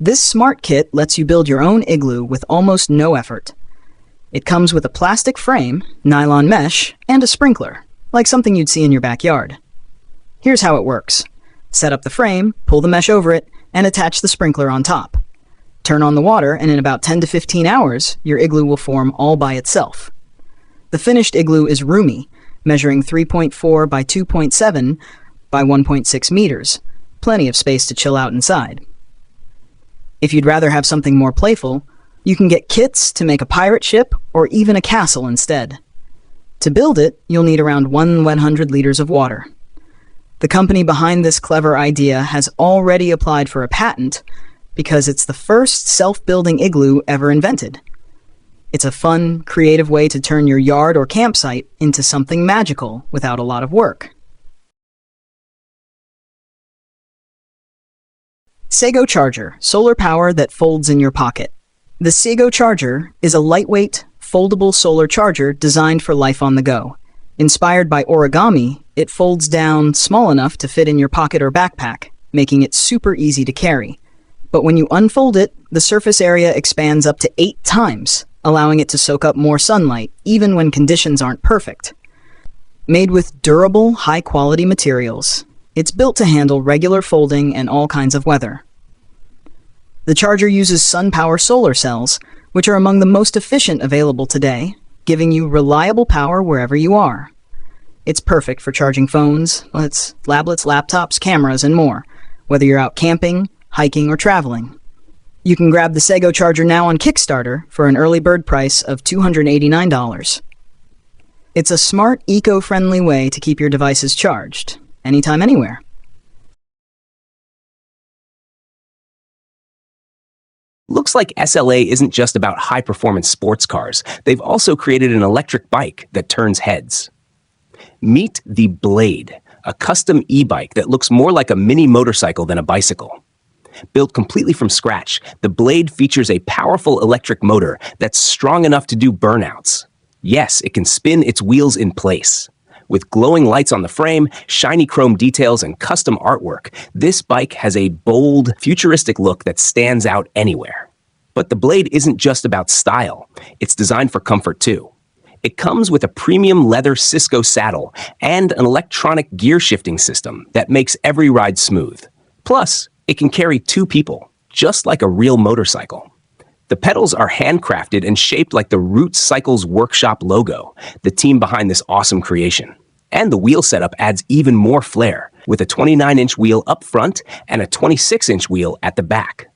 This smart kit lets you build your own igloo with almost no effort. It comes with a plastic frame, nylon mesh, and a sprinkler, like something you'd see in your backyard. Here's how it works. Set up the frame, pull the mesh over it, and attach the sprinkler on top. Turn on the water, and in about 10 to 15 hours, your igloo will form all by itself. The finished igloo is roomy, measuring 3.4 by 2.7 by 1.6 meters. Plenty of space to chill out inside. If you'd rather have something more playful, you can get kits to make a pirate ship or even a castle instead. To build it, you'll need around 100 liters of water. The company behind this clever idea has already applied for a patent because it's the first self-building igloo ever invented. It's a fun, creative way to turn your yard or campsite into something magical without a lot of work. Sego Charger, solar power that folds in your pocket. The Sego Charger is a lightweight, foldable solar charger designed for life on the go. Inspired by origami, it folds down small enough to fit in your pocket or backpack, making it super easy to carry. But when you unfold it, the surface area expands up to 8 times, allowing it to soak up more sunlight, even when conditions aren't perfect. Made with durable, high-quality materials, it's built to handle regular folding and all kinds of weather. The charger uses sun-power solar cells, which are among the most efficient available today, giving you reliable power wherever you are. It's perfect for charging phones, tablets, laptops, cameras, and more, whether you're out camping, hiking, or traveling. You can grab the Sego Charger now on Kickstarter for an early bird price of $289. It's a smart, eco-friendly way to keep your devices charged, anytime, anywhere. Looks like SLA isn't just about high-performance sports cars. They've also created an electric bike that turns heads. Meet the Blade, a custom e-bike that looks more like a mini motorcycle than a bicycle. Built completely from scratch, the Blade features a powerful electric motor that's strong enough to do burnouts. Yes, it can spin its wheels in place. With glowing lights on the frame, shiny chrome details, and custom artwork, this bike has a bold, futuristic look that stands out anywhere. But the Blade isn't just about style. It's designed for comfort too. It comes with a premium leather Cisco saddle and an electronic gear shifting system that makes every ride smooth. Plus, it can carry 2 people, just like a real motorcycle. The pedals are handcrafted and shaped like the Roots Cycles Workshop logo, the team behind this awesome creation. And the wheel setup adds even more flair, with a 29-inch wheel up front and a 26-inch wheel at the back.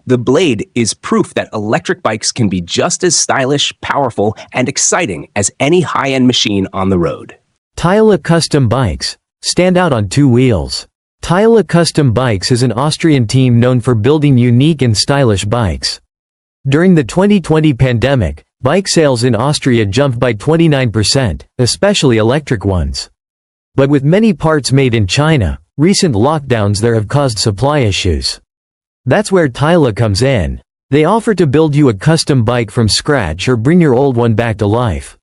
The Blade is proof that electric bikes can be just as stylish, powerful, and exciting as any high-end machine on the road. Tyla Custom Bikes stand out on 2 wheels. Tyla Custom Bikes is an Austrian team known for building unique and stylish bikes. During the 2020 pandemic, bike sales in Austria jumped by 29%, especially electric ones. But with many parts made in China, recent lockdowns there have caused supply issues. That's where Tyla comes in. They offer to build you a custom bike from scratch or bring your old one back to life.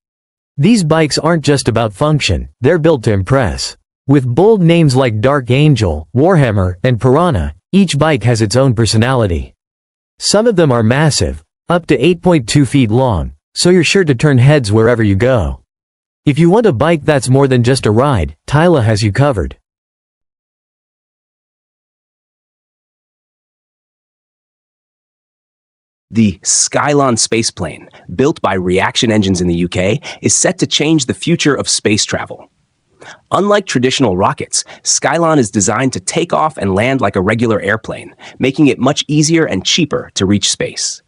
These bikes aren't just about function, they're built to impress. With bold names like Dark Angel, Warhammer, and Piranha, each bike has its own personality. Some of them are massive, up to 8.2 feet long, so you're sure to turn heads wherever you go. If you want a bike that's more than just a ride, Tyla has you covered. The Skylon spaceplane, built by Reaction Engines in the UK, is set to change the future of space travel. Unlike traditional rockets, Skylon is designed to take off and land like a regular airplane, making it much easier and cheaper to reach space.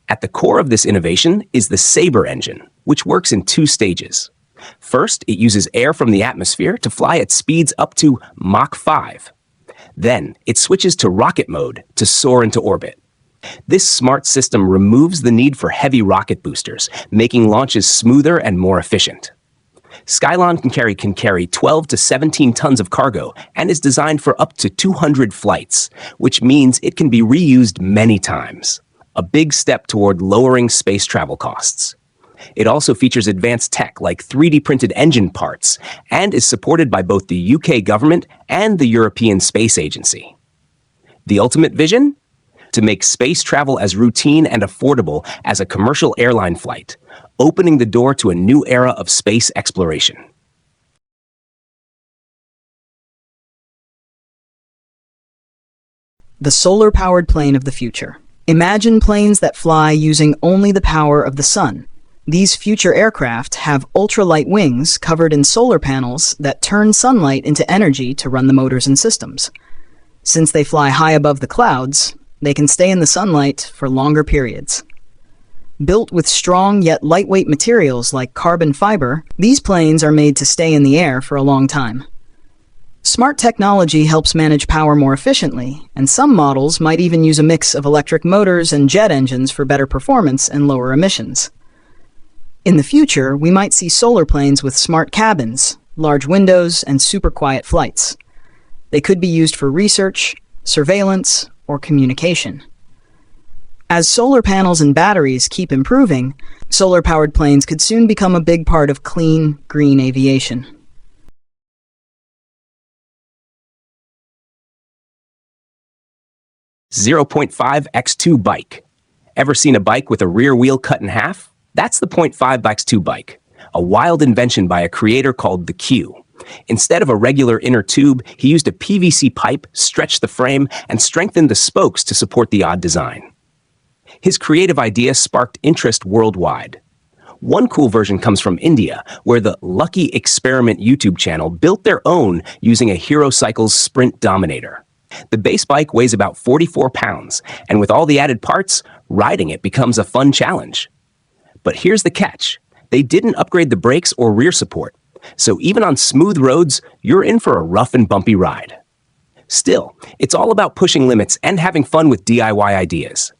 At the core of this innovation is the Sabre engine, which works in 2 stages. First, it uses air from the atmosphere to fly at speeds up to Mach 5. Then, it switches to rocket mode to soar into orbit. This smart system removes the need for heavy rocket boosters, making launches smoother and more efficient. Skylon can carry 12 to 17 tons of cargo and is designed for up to 200 flights, which means it can be reused many times. A big step toward lowering space travel costs. It also features advanced tech like 3D printed engine parts and is supported by both the UK government and the European Space Agency. The ultimate vision? to make space travel as routine and affordable as a commercial airline flight, opening the door to a new era of space exploration. The solar-powered plane of the future. Imagine planes that fly using only the power of the sun. These future aircraft have ultralight wings covered in solar panels that turn sunlight into energy to run the motors and systems. Since they fly high above the clouds, they can stay in the sunlight for longer periods. Built with strong yet lightweight materials like carbon fiber, these planes are made to stay in the air for a long time. Smart technology helps manage power more efficiently, and some models might even use a mix of electric motors and jet engines for better performance and lower emissions. In the future, we might see solar planes with smart cabins, large windows, and super quiet flights. They could be used for research, surveillance, or communication. As solar panels and batteries keep improving, solar-powered planes could soon become a big part of clean, green aviation. .5x2 bike. Ever seen a bike with a rear wheel cut in half? That's the .5x2 bike, a wild invention by a creator called the Q. Instead of a regular inner tube, he used a PVC pipe, stretched the frame, and strengthened the spokes to support the odd design. His creative idea sparked interest worldwide. One cool version comes from India, where the Lucky Experiment YouTube channel built their own using a Hero Cycles Sprint Dominator. The base bike weighs about 44 pounds, and with all the added parts, riding it becomes a fun challenge. But here's the catch. They didn't upgrade the brakes or rear support, so even on smooth roads, you're in for a rough and bumpy ride. Still, it's all about pushing limits and having fun with DIY ideas.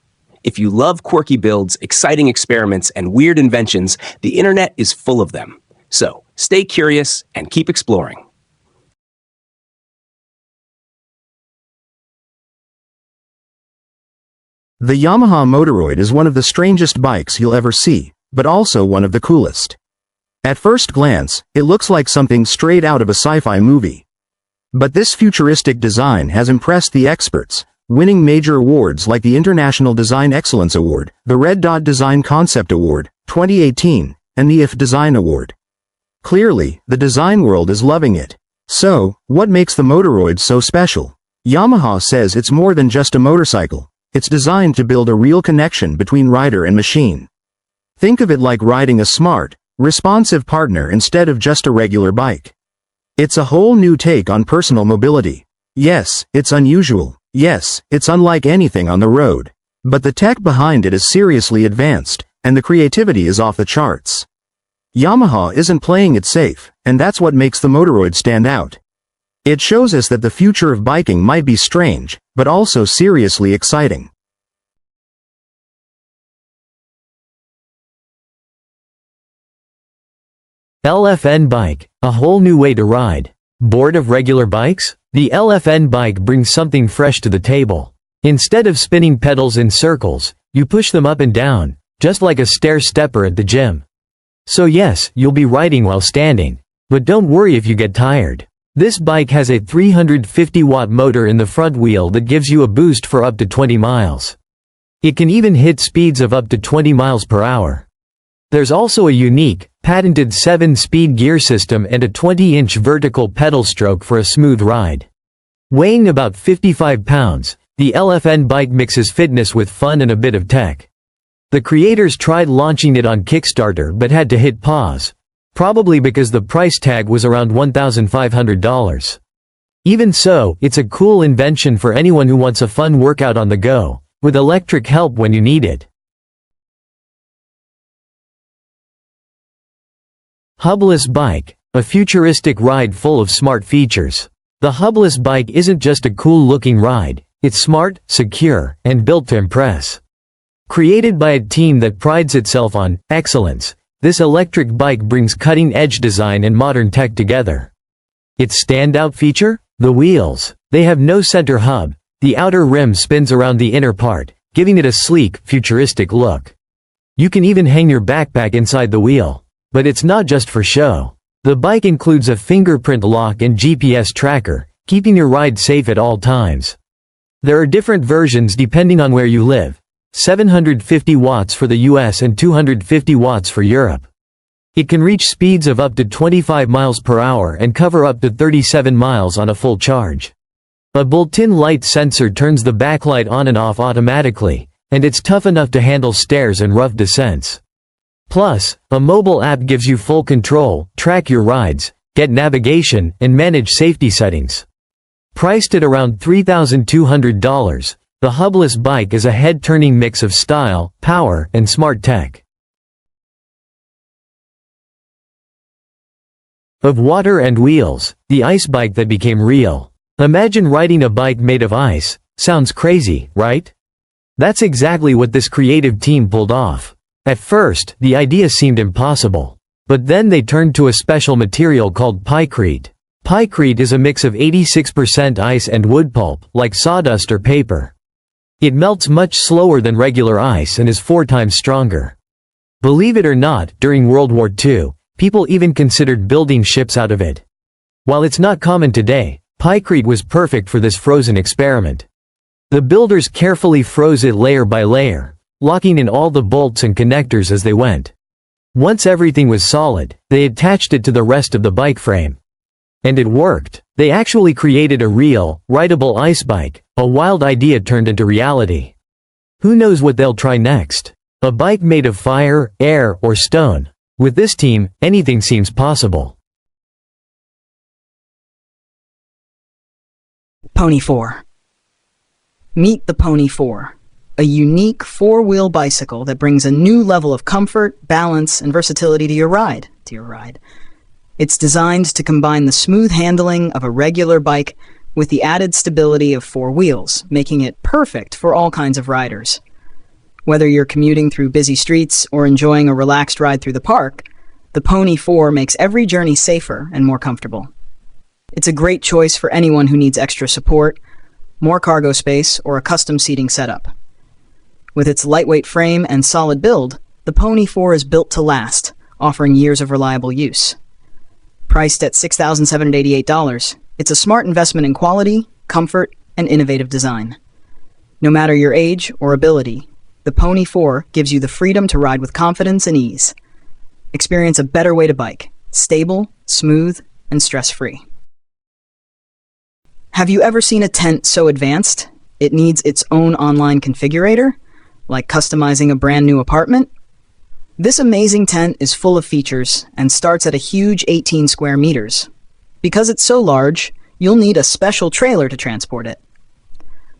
If you love quirky builds, exciting experiments, and weird inventions, the internet is full of them. So, stay curious and keep exploring. The Yamaha Motoroid is one of the strangest bikes you'll ever see, but also one of the coolest. At first glance, it looks like something straight out of a sci-fi movie. But this futuristic design has impressed the experts, winning major awards like the International Design Excellence Award, the Red Dot Design Concept Award, 2018, and the IF Design Award. Clearly, the design world is loving it. So, what makes the Motoroid so special? Yamaha says it's more than just a motorcycle. It's designed to build a real connection between rider and machine. Think of it like riding a smart, responsive partner instead of just a regular bike. It's a whole new take on personal mobility. Yes, it's unusual. Yes, it's unlike anything on the road. But the tech behind it is seriously advanced, and the creativity is off the charts. Yamaha isn't playing it safe, and that's what makes the Motoroid stand out. It shows us that the future of biking might be strange, but also seriously exciting. LFN bike, a whole new way to ride. Bored of regular bikes? The LFN bike brings something fresh to the table. Instead of spinning pedals in circles, you push them up and down, just like a stair-stepper at the gym. So yes, you'll be riding while standing. But don't worry if you get tired. This bike has a 350-watt motor in the front wheel that gives you a boost for up to 20 miles. It can even hit speeds of up to 20 miles per hour. There's also a unique, patented 7-speed gear system and a 20-inch vertical pedal stroke for a smooth ride. Weighing about 55 pounds, the LFN bike mixes fitness with fun and a bit of tech. The creators tried launching it on Kickstarter but had to hit pause. Probably because the price tag was around $1,500. Even so, it's a cool invention for anyone who wants a fun workout on the go, with electric help when you need it. Hubless bike, a futuristic ride full of smart features. The hubless bike isn't just a cool-looking ride, it's smart, secure, and built to impress. Created by a team that prides itself on excellence, this electric bike brings cutting-edge design and modern tech together. Its standout feature? The wheels. They have no center hub. The outer rim spins around the inner part, giving it a sleek, futuristic look. You can even hang your backpack inside the wheel. But it's not just for show. The bike includes a fingerprint lock and GPS tracker, keeping your ride safe at all times. There are different versions depending on where you live. 750 watts for the US and 250 watts for Europe. It can reach speeds of up to 25 miles per hour and cover up to 37 miles on a full charge. A built-in light sensor turns the backlight on and off automatically, and it's tough enough to handle stairs and rough descents. Plus, a mobile app gives you full control, track your rides, get navigation, and manage safety settings. Priced at around $3,200, the hubless bike is a head-turning mix of style, power, and smart tech. Of water and wheels, the ice bike that became real. Imagine riding a bike made of ice. Sounds crazy, right? That's exactly what this creative team pulled off. At first, the idea seemed impossible. But then they turned to a special material called pykrete. Pykrete is a mix of 86% ice and wood pulp, like sawdust or paper. It melts much slower than regular ice and is 4 times stronger. Believe it or not, during World War II, people even considered building ships out of it. While it's not common today, pykrete was perfect for this frozen experiment. The builders carefully froze it layer by layer, locking in all the bolts and connectors as they went. Once everything was solid, they attached it to the rest of the bike frame. And it worked. They actually created a real, rideable ice bike, a wild idea turned into reality. Who knows what they'll try next? A bike made of fire, air, or stone. With this team, anything seems possible. Pony 4. Meet the Pony 4, a unique 4-wheel bicycle that brings a new level of comfort, balance, and versatility to your ride. It's designed to combine the smooth handling of a regular bike with the added stability of 4 wheels, making it perfect for all kinds of riders. Whether you're commuting through busy streets or enjoying a relaxed ride through the park, the Pony 4 makes every journey safer and more comfortable. It's a great choice for anyone who needs extra support, more cargo space, or a custom seating setup. With its lightweight frame and solid build, the Pony 4 is built to last, offering years of reliable use. Priced at $6,788, it's a smart investment in quality, comfort, and innovative design. No matter your age or ability, the Pony 4 gives you the freedom to ride with confidence and ease. Experience a better way to bike, stable, smooth, and stress-free. Have you ever seen a tent so advanced it needs its own online configurator, like customizing a brand new apartment? This amazing tent is full of features and starts at a huge 18 square meters. Because it's so large, you'll need a special trailer to transport it.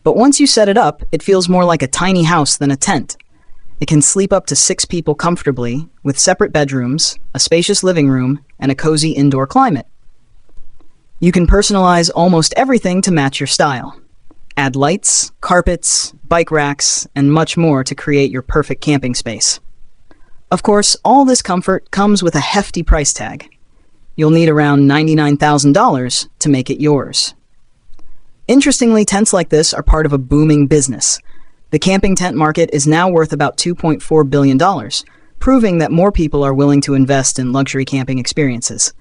But once you set it up, it feels more like a tiny house than a tent. It can sleep up to 6 people comfortably, with separate bedrooms, a spacious living room, and a cozy indoor climate. You can personalize almost everything to match your style. Add lights, carpets, bike racks, and much more to create your perfect camping space. Of course, all this comfort comes with a hefty price tag. You'll need around $99,000 to make it yours. Interestingly, tents like this are part of a booming business. The camping tent market is now worth about $2.4 billion, proving that more people are willing to invest in luxury camping experiences.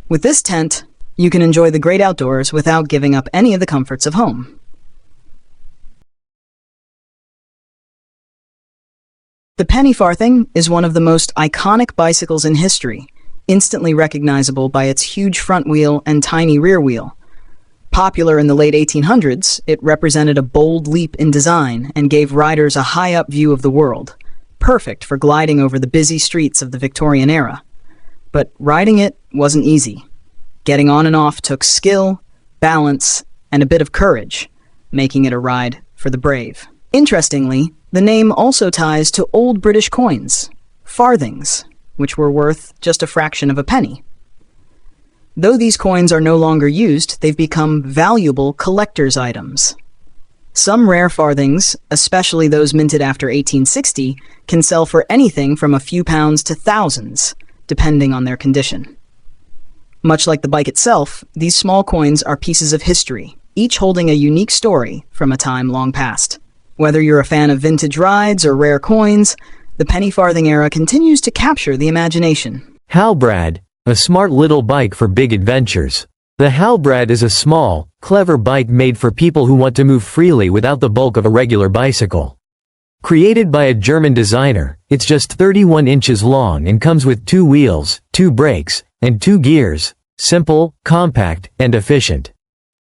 With this tent, you can enjoy the great outdoors without giving up any of the comforts of home. The Penny Farthing is one of the most iconic bicycles in history, instantly recognizable by its huge front wheel and tiny rear wheel. Popular in the late 1800s, it represented a bold leap in design and gave riders a high-up view of the world, perfect for gliding over the busy streets of the Victorian era. But riding it wasn't easy. Getting on and off took skill, balance, and a bit of courage, making it a ride for the brave. Interestingly, the name also ties to old British coins, farthings, which were worth just a fraction of a penny. Though these coins are no longer used, they've become valuable collector's items. Some rare farthings, especially those minted after 1860, can sell for anything from a few pounds to thousands, depending on their condition. Much like the bike itself, these small coins are pieces of history, each holding a unique story from a time long past. Whether you're a fan of vintage rides or rare coins, the penny farthing era continues to capture the imagination. Halbrad, a smart little bike for big adventures. The Halbrad is a small, clever bike made for people who want to move freely without the bulk of a regular bicycle. Created by a German designer, it's just 31 inches long and comes with 2 wheels, 2 brakes, and 2 gears. Simple, compact, and efficient.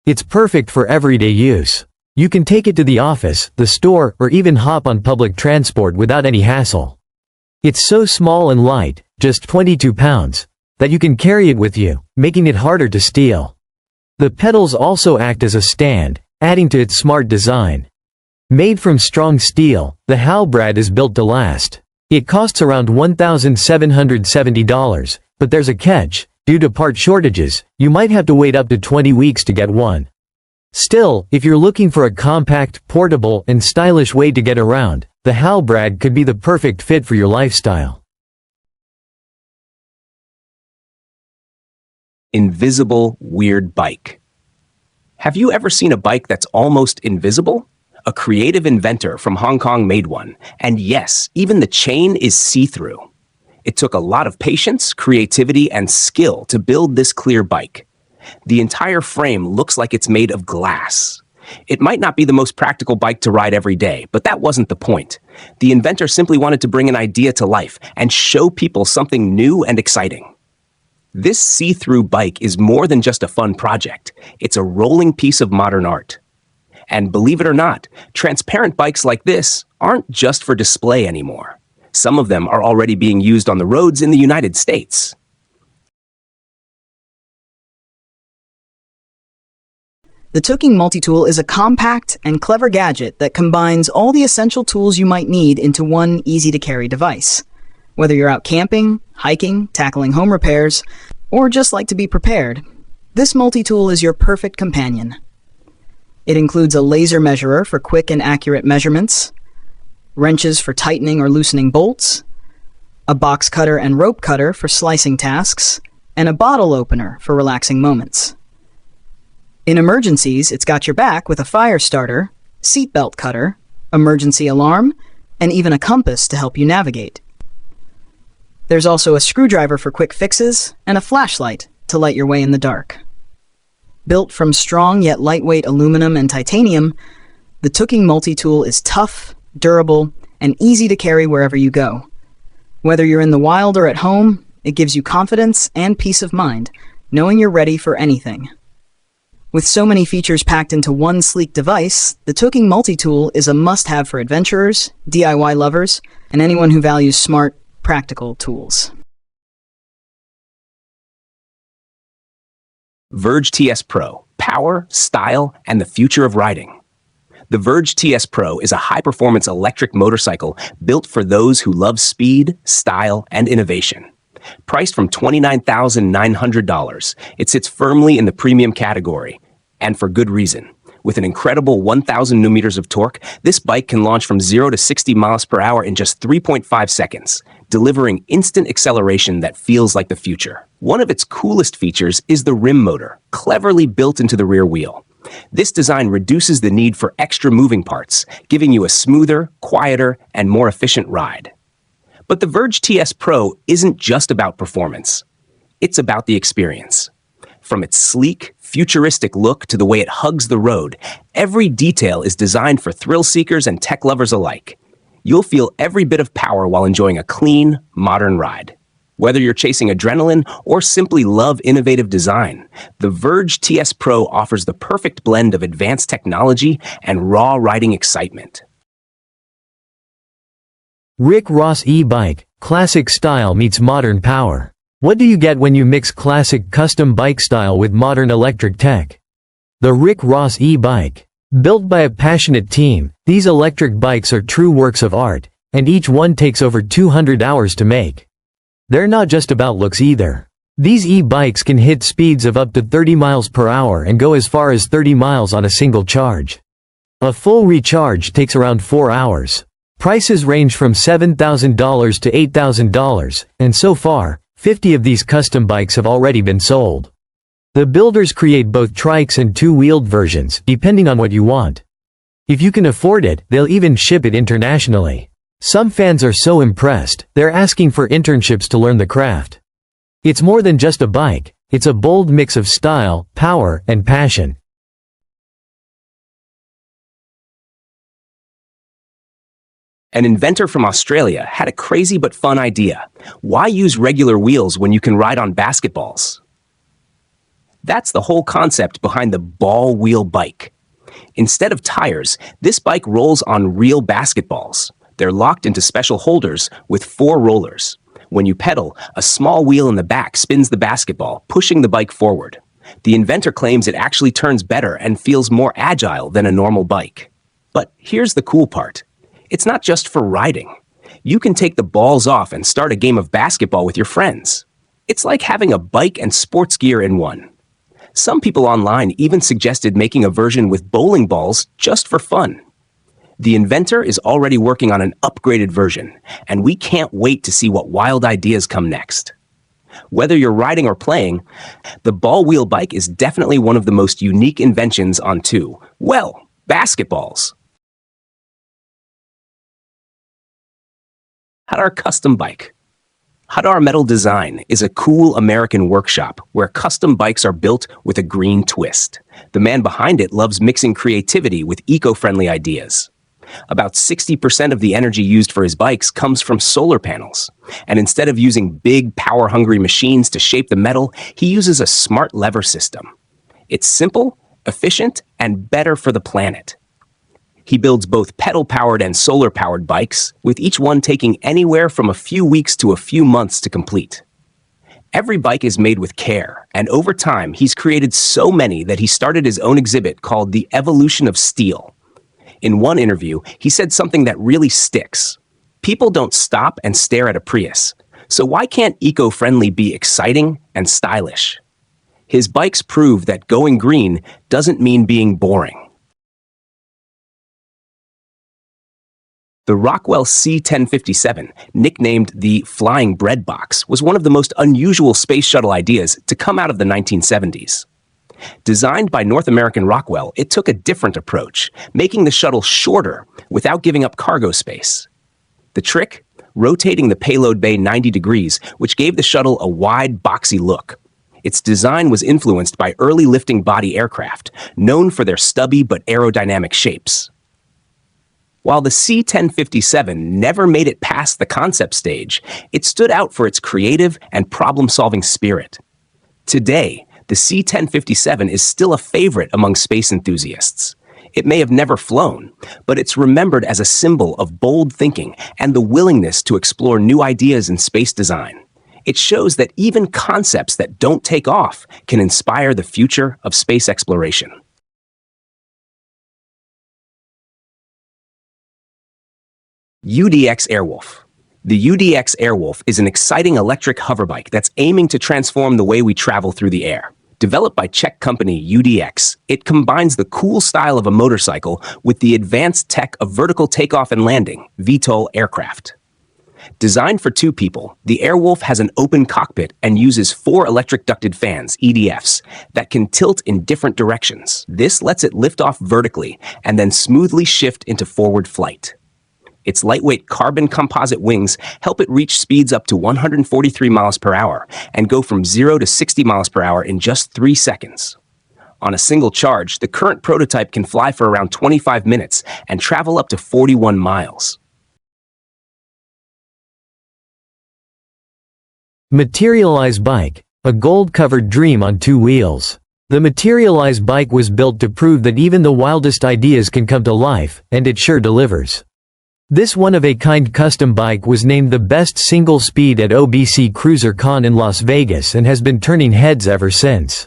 It's perfect for everyday use. You can take it to the office, the store, or even hop on public transport without any hassle. It's so small and light, just 22 pounds, that you can carry it with you, making it harder to steal. The pedals also act as a stand, adding to its smart design. Made from strong steel, the Halbrad is built to last. It costs around $1,770, but there's a catch. Due to part shortages, you might have to wait up to 20 weeks to get one. Still, if you're looking for a compact, portable, and stylish way to get around, the Halbrad could be the perfect fit for your lifestyle. Invisible weird bike. Have you ever seen a bike that's almost invisible? A creative inventor from Hong Kong made one, and yes, even the chain is see-through. It took a lot of patience, creativity, and skill to build this clear bike. The entire frame looks like it's made of glass. It might not be the most practical bike to ride every day, but that wasn't the point. The inventor simply wanted to bring an idea to life and show people something new and exciting. This see-through bike is more than just a fun project. It's a rolling piece of modern art. And believe it or not, transparent bikes like this aren't just for display anymore. Some of them are already being used on the roads in the United States. The Tooking Multitool is a compact and clever gadget that combines all the essential tools you might need into one easy-to-carry device. Whether you're out camping, hiking, tackling home repairs, or just like to be prepared, this multi-tool is your perfect companion. It includes a laser measurer for quick and accurate measurements, wrenches for tightening or loosening bolts, a box cutter and rope cutter for slicing tasks, and a bottle opener for relaxing moments. In emergencies, it's got your back with a fire starter, seatbelt cutter, emergency alarm, and even a compass to help you navigate. There's also a screwdriver for quick fixes and a flashlight to light your way in the dark. Built from strong yet lightweight aluminum and titanium, the Tooking Multitool is tough, durable, and easy to carry wherever you go. Whether you're in the wild or at home, it gives you confidence and peace of mind, knowing you're ready for anything. With so many features packed into one sleek device, the Tooking Multitool is a must-have for adventurers, DIY lovers, and anyone who values smart, practical tools. Verge TS Pro, power, style, and the future of riding. The Verge TS Pro is a high-performance electric motorcycle built for those who love speed, style, and innovation. Priced from $29,900, it sits firmly in the premium category, and for good reason. With an incredible 1,000 newmeters of torque, this bike can launch from 0 to 60 miles per hour in just 3.5 seconds, delivering instant acceleration that feels like the future. One of its coolest features is the rim motor, cleverly built into the rear wheel. This design reduces the need for extra moving parts, giving you a smoother, quieter, and more efficient ride. But the Verge TS Pro isn't just about performance. It's about the experience. From its sleek, futuristic look to the way it hugs the road, every detail is designed for thrill seekers and tech lovers alike. You'll feel every bit of power while enjoying a clean, modern ride. Whether you're chasing adrenaline or simply love innovative design, the Verge TS Pro offers the perfect blend of advanced technology and raw riding excitement. Rick Ross e-bike, classic style meets modern power. What do you get when you mix classic custom bike style with modern electric tech? The Rick Ross e-bike. Built by a passionate team, these electric bikes are true works of art, and each one takes over 200 hours to make. They're not just about looks either. These e-bikes can hit speeds of up to 30 miles per hour and go as far as 30 miles on a single charge. A full recharge takes around 4 hours. Prices range from $7,000 to $8,000, and so far, 50 of these custom bikes have already been sold. The builders create both trikes and two-wheeled versions, depending on what you want. If you can afford it, they'll even ship it internationally. Some fans are so impressed, they're asking for internships to learn the craft. It's more than just a bike, It's a bold mix of style, power, and passion. An inventor from Australia had a crazy but fun idea. Why use regular wheels when you can ride on basketballs? That's the whole concept behind the ball wheel bike. Instead of tires, this bike rolls on real basketballs. They're locked into special holders with 4 rollers. When you pedal, a small wheel in the back spins the basketball, pushing the bike forward. The inventor claims it actually turns better and feels more agile than a normal bike. But here's the cool part. It's not just for riding. You can take the balls off and start a game of basketball with your friends. It's like having a bike and sports gear in one. Some people online even suggested making a version with bowling balls just for fun. The inventor is already working on an upgraded version, and we can't wait to see what wild ideas come next. Whether you're riding or playing, the ball wheel bike is definitely one of the most unique inventions on basketballs. Hadar Custom Bike. Hadar Metal Design is a cool American workshop where custom bikes are built with a green twist. The man behind it loves mixing creativity with eco-friendly ideas. About 60% of the energy used for his bikes comes from solar panels. And instead of using big, power-hungry machines to shape the metal, he uses a smart lever system. It's simple, efficient, and better for the planet. He builds both pedal-powered and solar-powered bikes, with each one taking anywhere from a few weeks to a few months to complete. Every bike is made with care, and over time, he's created so many that he started his own exhibit called The Evolution of Steel. In one interview, he said something that really sticks. People don't stop and stare at a Prius, so why can't eco-friendly be exciting and stylish? His bikes prove that going green doesn't mean being boring. The Rockwell C-1057, nicknamed the Flying Bread Box, was one of the most unusual space shuttle ideas to come out of the 1970s. Designed by North American Rockwell, it took a different approach, making the shuttle shorter without giving up cargo space. The trick? Rotating the payload bay 90 degrees, which gave the shuttle a wide, boxy look. Its design was influenced by early lifting body aircraft, known for their stubby but aerodynamic shapes. While the C-1057 never made it past the concept stage, it stood out for its creative and problem-solving spirit. Today, the C-1057 is still a favorite among space enthusiasts. It may have never flown, but it's remembered as a symbol of bold thinking and the willingness to explore new ideas in space design. It shows that even concepts that don't take off can inspire the future of space exploration. UDX Airwolf. The UDX Airwolf is an exciting electric hoverbike that's aiming to transform the way we travel through the air. Developed by Czech company UDX, it combines the cool style of a motorcycle with the advanced tech of vertical takeoff and landing, VTOL aircraft. Designed for 2 people, the Airwolf has an open cockpit and uses 4 electric ducted fans, EDFs, that can tilt in different directions. This lets it lift off vertically and then smoothly shift into forward flight. Its lightweight carbon composite wings help it reach speeds up to 143 miles per hour and go from 0 to 60 miles per hour in just 3 seconds. On a single charge, the current prototype can fly for around 25 minutes and travel up to 41 miles. Materialize Bike, a gold-covered dream on 2 wheels. The Materialize Bike was built to prove that even the wildest ideas can come to life, and it sure delivers. This one-of-a-kind custom bike was named the best single speed at OBC Cruiser Con in Las Vegas and has been turning heads ever since.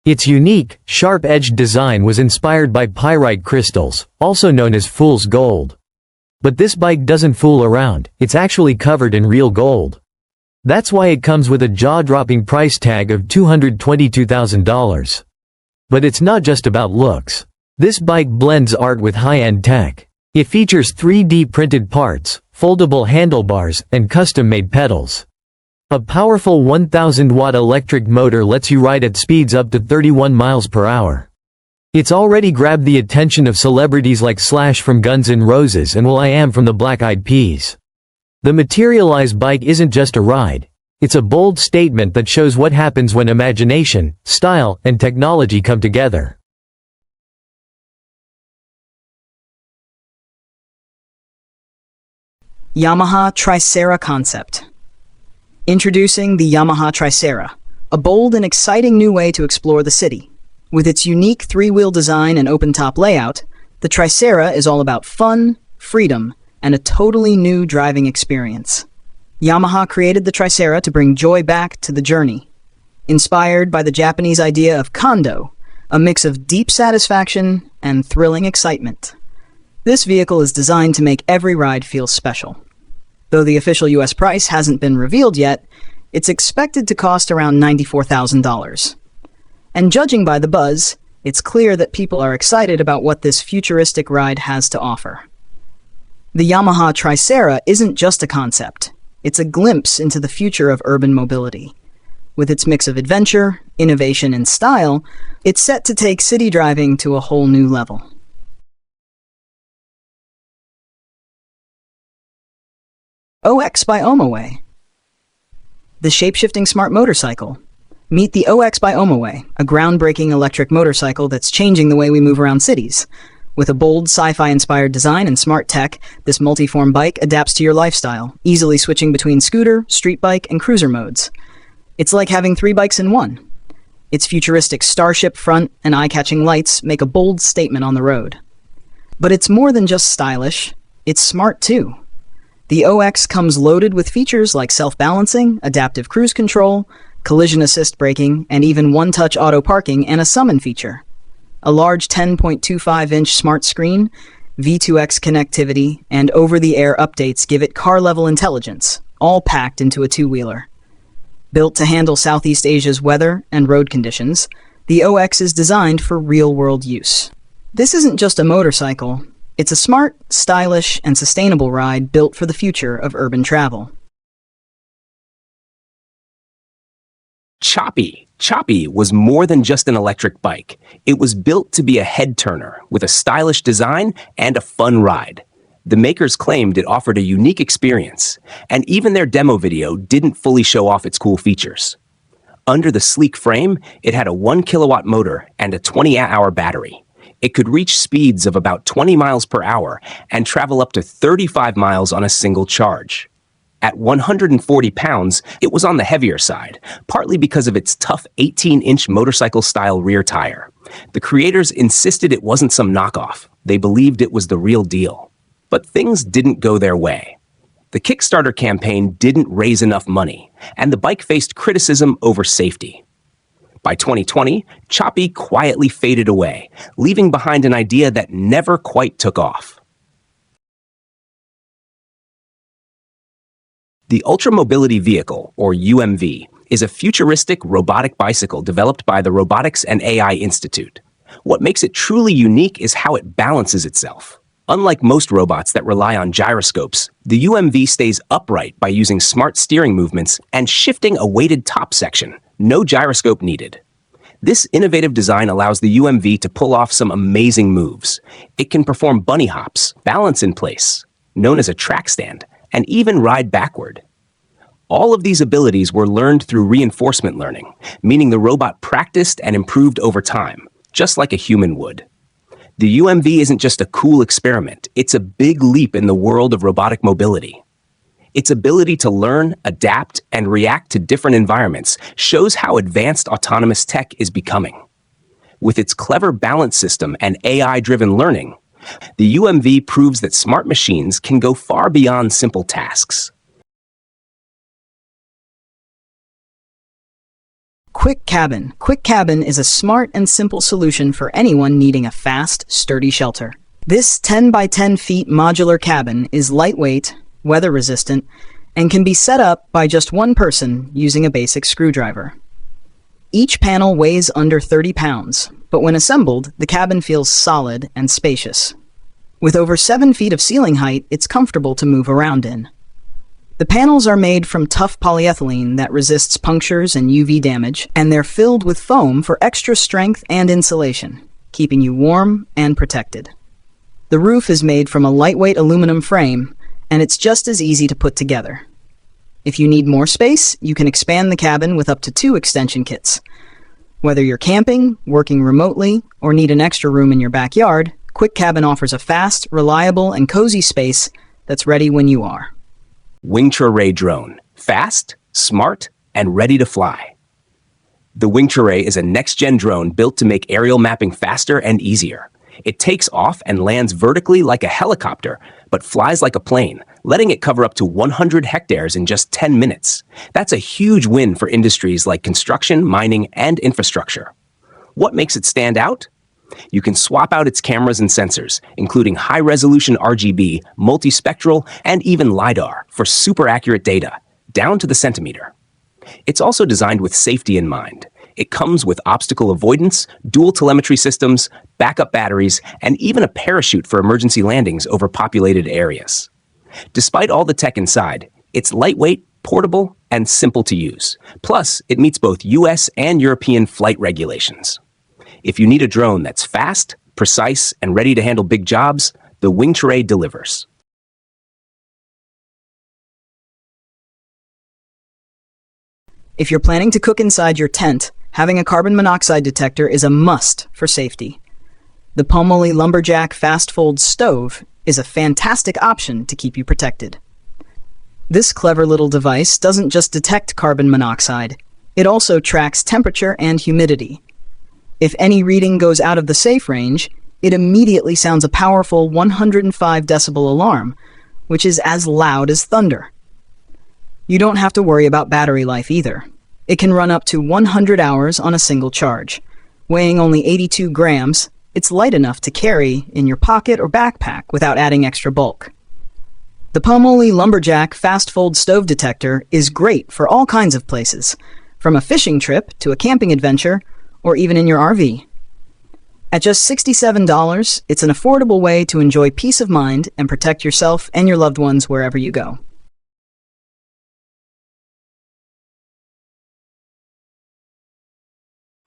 Its unique, sharp-edged design was inspired by pyrite crystals, also known as fool's gold. But this bike doesn't fool around, it's actually covered in real gold. That's why it comes with a jaw-dropping price tag of $222,000. But it's not just about looks. This bike blends art with high-end tech. It features 3D printed parts, foldable handlebars, and custom-made pedals. A powerful 1,000-watt electric motor lets you ride at speeds up to 31 miles per hour. It's already grabbed the attention of celebrities like Slash from Guns N' Roses and will.i.am from the Black Eyed Peas. The Materialize Bike isn't just a ride. It's a bold statement that shows what happens when imagination, style, and technology come together. Yamaha Tricera concept. Introducing the Yamaha Tricera, a bold and exciting new way to explore the city. With its unique three-wheel design and open-top layout, the Tricera is all about fun, freedom, and a totally new driving experience. Yamaha created the Tricera to bring joy back to the journey. Inspired by the Japanese idea of kondo, a mix of deep satisfaction and thrilling excitement. This vehicle is designed to make every ride feel special. Though the official US price hasn't been revealed yet, it's expected to cost around $94,000. And judging by the buzz, it's clear that people are excited about what this futuristic ride has to offer. The Yamaha Tricera isn't just a concept. It's a glimpse into the future of urban mobility. With its mix of adventure, innovation, and style, it's set to take city driving to a whole new level. OX by Amaze. The shape-shifting smart motorcycle. Meet the OX by Amaze, a groundbreaking electric motorcycle that's changing the way we move around cities. With a bold, sci-fi-inspired design and smart tech, this multi-form bike adapts to your lifestyle, easily switching between scooter, street bike, and cruiser modes. It's like having 3 bikes in one. Its futuristic starship front and eye-catching lights make a bold statement on the road. But it's more than just stylish, it's smart too. The OX comes loaded with features like self-balancing, adaptive cruise control, collision assist braking, and even one-touch auto parking and a summon feature. A large 10.25-inch smart screen, V2X connectivity, and over-the-air updates give it car-level intelligence, all packed into a two-wheeler. Built to handle Southeast Asia's weather and road conditions, the OX is designed for real-world use. This isn't just a motorcycle, it's a smart, stylish, and sustainable ride built for the future of urban travel. Choppy. Choppy was more than just an electric bike. It was built to be a head-turner with a stylish design and a fun ride. The makers claimed it offered a unique experience, and even their demo video didn't fully show off its cool features. Under the sleek frame, it had a 1-kilowatt motor and a 20-hour battery. It could reach speeds of about 20 miles per hour and travel up to 35 miles on a single charge. At 140 pounds, it was on the heavier side, partly because of its tough 18-inch motorcycle-style rear tire. The creators insisted it wasn't some knockoff. They believed it was the real deal. But things didn't go their way. The Kickstarter campaign didn't raise enough money, and the bike faced criticism over safety. By 2020, Choppy quietly faded away, leaving behind an idea that never quite took off. The Ultra Mobility Vehicle, or UMV, is a futuristic robotic bicycle developed by the Robotics and AI Institute. What makes it truly unique is how it balances itself. Unlike most robots that rely on gyroscopes, the UMV stays upright by using smart steering movements and shifting a weighted top section. No gyroscope needed. This innovative design allows the UMV to pull off some amazing moves. It can perform bunny hops, balance in place, known as a track stand, and even ride backward. All of these abilities were learned through reinforcement learning, meaning the robot practiced and improved over time, just like a human would. The UMV isn't just a cool experiment, it's a big leap in the world of robotic mobility. Its ability to learn, adapt, and react to different environments shows how advanced autonomous tech is becoming. With its clever balance system and AI-driven learning, the UMV proves that smart machines can go far beyond simple tasks. Quick Cabin. Quick Cabin is a smart and simple solution for anyone needing a fast, sturdy shelter. This 10 by 10 feet modular cabin is lightweight, weather-resistant, and can be set up by just one person using a basic screwdriver. Each panel weighs under 30 pounds, but when assembled, the cabin feels solid and spacious. With over 7 feet of ceiling height, it's comfortable to move around in. The panels are made from tough polyethylene that resists punctures and UV damage, and they're filled with foam for extra strength and insulation, keeping you warm and protected. The roof is made from a lightweight aluminum frame, and it's just as easy to put together. If you need more space, you can expand the cabin with up to 2 extension kits. Whether you're camping, working remotely, or need an extra room in your backyard, Quick Cabin offers a fast, reliable, and cozy space that's ready when you are. Wingtray drone. Fast, smart, and ready to fly. The Wingtray is a next-gen drone built to make aerial mapping faster and easier. It takes off and lands vertically like a helicopter, but flies like a plane, letting it cover up to 100 hectares in just 10 minutes. That's a huge win for industries like construction, mining, and infrastructure. What makes it stand out? You can swap out its cameras and sensors, including high-resolution RGB, multispectral, and even LiDAR for super accurate data, down to the centimeter. It's also designed with safety in mind. It comes with obstacle avoidance, dual telemetry systems, backup batteries, and even a parachute for emergency landings over populated areas. Despite all the tech inside, it's lightweight, portable, and simple to use. Plus, it meets both US and European flight regulations. If you need a drone that's fast, precise, and ready to handle big jobs, the Wingtray delivers. If you're planning to cook inside your tent, having a carbon monoxide detector is a must for safety. The Pomoli Lumberjack Fast Fold Stove is a fantastic option to keep you protected. This clever little device doesn't just detect carbon monoxide, it also tracks temperature and humidity. If any reading goes out of the safe range, it immediately sounds a powerful 105 decibel alarm, which is as loud as thunder. You don't have to worry about battery life either. It can run up to 100 hours on a single charge. Weighing only 82 grams, it's light enough to carry in your pocket or backpack without adding extra bulk. The Pomoli Lumberjack Fast Fold Stove Detector is great for all kinds of places, from a fishing trip to a camping adventure, or even in your RV. At just $67, it's an affordable way to enjoy peace of mind and protect yourself and your loved ones wherever you go.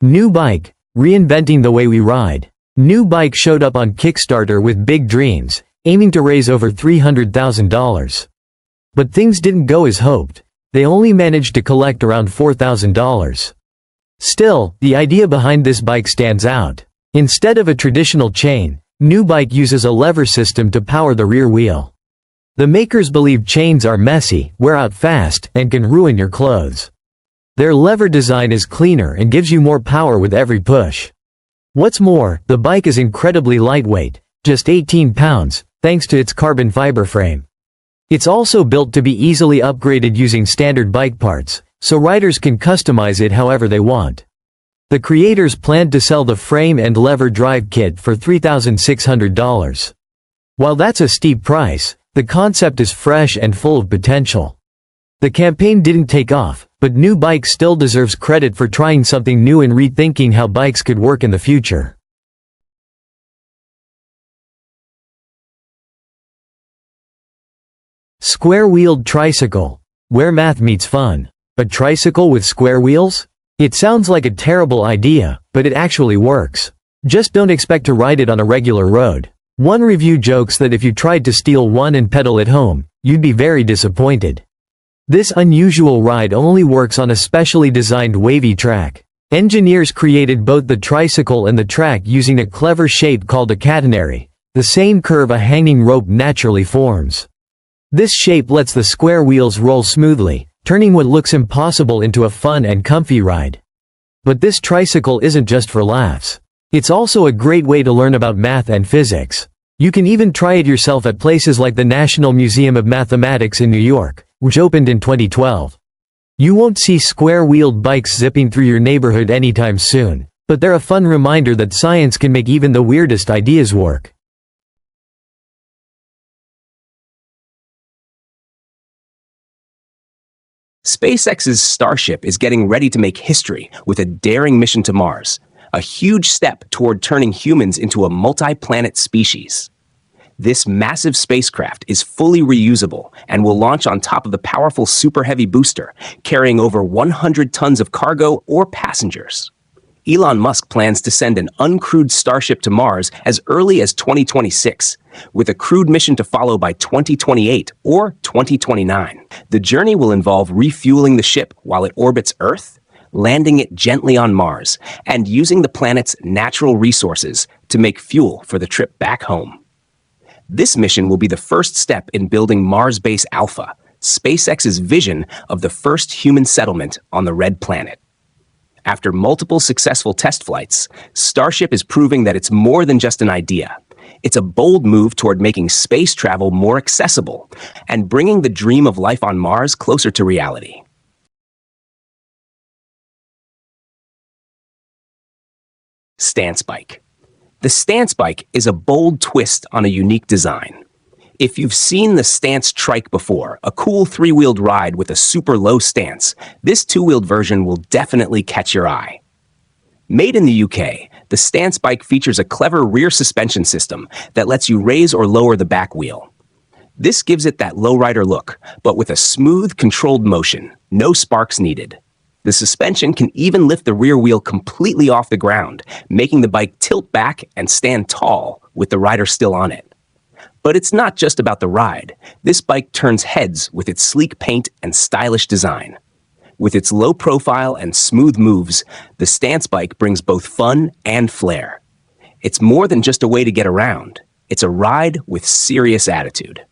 New bike, reinventing the way we ride. New bike showed up on Kickstarter with big dreams, aiming to raise over $300,000. But things didn't go as hoped. They only managed to collect around $4,000. Still, the idea behind this bike stands out. Instead of a traditional chain, New Bike uses a lever system to power the rear wheel. The makers believe chains are messy, wear out fast, and can ruin your clothes. Their lever design is cleaner and gives you more power with every push. What's more, the bike is incredibly lightweight, just 18 pounds, thanks to its carbon fiber frame. It's also built to be easily upgraded using standard bike parts, so riders can customize it however they want. The creators planned to sell the frame and lever drive kit for $3,600. While that's a steep price, the concept is fresh and full of potential. The campaign didn't take off, but New Bike still deserves credit for trying something new and rethinking how bikes could work in the future. Square-wheeled tricycle. Where math meets fun. A tricycle with square wheels? It sounds like a terrible idea, but it actually works. Just don't expect to ride it on a regular road. One review jokes that if you tried to steal one and pedal it home, you'd be very disappointed. This unusual ride only works on a specially designed wavy track. Engineers created both the tricycle and the track using a clever shape called a catenary, the same curve a hanging rope naturally forms. This shape lets the square wheels roll smoothly, turning what looks impossible into a fun and comfy ride. But this tricycle isn't just for laughs. It's also a great way to learn about math and physics. You can even try it yourself at places like the National Museum of Mathematics in New York, which opened in 2012. You won't see square-wheeled bikes zipping through your neighborhood anytime soon, but they're a fun reminder that science can make even the weirdest ideas work. SpaceX's Starship is getting ready to make history with a daring mission to Mars, a huge step toward turning humans into a multi-planet species. This massive spacecraft is fully reusable and will launch on top of the powerful Super Heavy booster, carrying over 100 tons of cargo or passengers. Elon Musk plans to send an uncrewed Starship to Mars as early as 2026, with a crewed mission to follow by 2028 or 2029. The journey will involve refueling the ship while it orbits Earth, landing it gently on Mars, and using the planet's natural resources to make fuel for the trip back home. This mission will be the first step in building Mars Base Alpha, SpaceX's vision of the first human settlement on the Red Planet. After multiple successful test flights, Starship is proving that it's more than just an idea. It's a bold move toward making space travel more accessible and bringing the dream of life on Mars closer to reality. Stance bike. The stance bike is a bold twist on a unique design. If you've seen the stance trike before, a cool three-wheeled ride with a super low stance, this two-wheeled version will definitely catch your eye. Made in the UK, the stance bike features a clever rear suspension system that lets you raise or lower the back wheel. This gives it that lowrider look, but with a smooth, controlled motion, no sparks needed. The suspension can even lift the rear wheel completely off the ground, making the bike tilt back and stand tall with the rider still on it. But it's not just about the ride. This bike turns heads with its sleek paint and stylish design. With its low profile and smooth moves, the stance bike brings both fun and flair. It's more than just a way to get around. It's a ride with serious attitude.